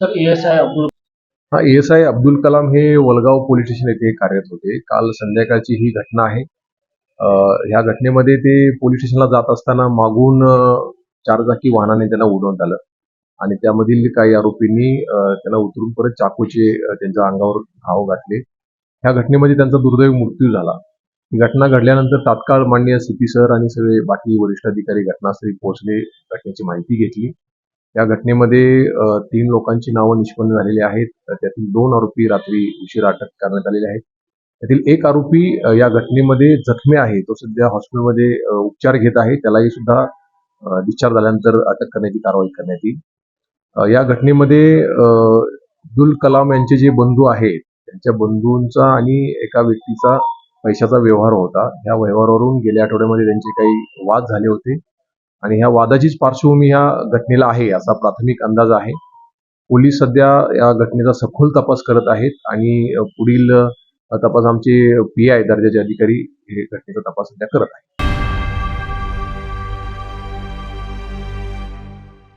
Sir ASI Abdul ASI Abdul Kalam हे Walgaon police station येथे कार्यरत होते. काल संध्याकाळची ही घटना आहे. ह्या घटनेमध्ये ते पोलीस स्टेशनला जात असताना मागून चारचाकी वाहनाने त्यांना उडवण्यात आलं आणि त्यामधील काही आरोपींनी त्यांना उतरून परत चाकूचे त्यांच्या अंगावर घाव घातले. ह्या घटनेमध्ये त्यांचा दुर्दैवी मृत्यू झाला. ही घटना घडल्यानंतर तात्काळ माननीय CP सर आणि सगळे बाकी वरिष्ठ अधिकारी घटनास्थळी पोहोचले, घटनेची माहिती घेतली. या घटनेमध्ये 3 लोकांची नावं निष्पन्न झालेली आहेत. त्यातील 2 आरोपी रात्री उशिरा अटक करण्यात आलेले आहेत. त्यातील एक आरोपी या घटनेमध्ये जखमी आहे. तो सध्या हॉस्पिटलमध्ये उपचार घेत आहे. त्यालाही सुद्धा डिस्चार्ज झाल्यानंतर अटक करण्याची कारवाई करण्यात येईल. या घटनेमध्ये अब्दुल कलाम यांचे जे बंधू आहेत, त्यांच्या बंधूंचा आणि एका व्यक्तीचा पैशाचा व्यवहार होता. ह्या व्यवहारावरून गेल्या आठवड्यामध्ये त्यांचे काही वाद झाले होते आणि ह्या वादाचीच पार्श्वभूमी ह्या घटनेला आहे असा प्राथमिक अंदाज आहे. पोलीस सध्या या घटनेचा सखोल तपास करत आहेत आणि पुढील तपास आमचे PI दर्जाचे अधिकारी हे घटनेचा तपास सध्या करत आहेत.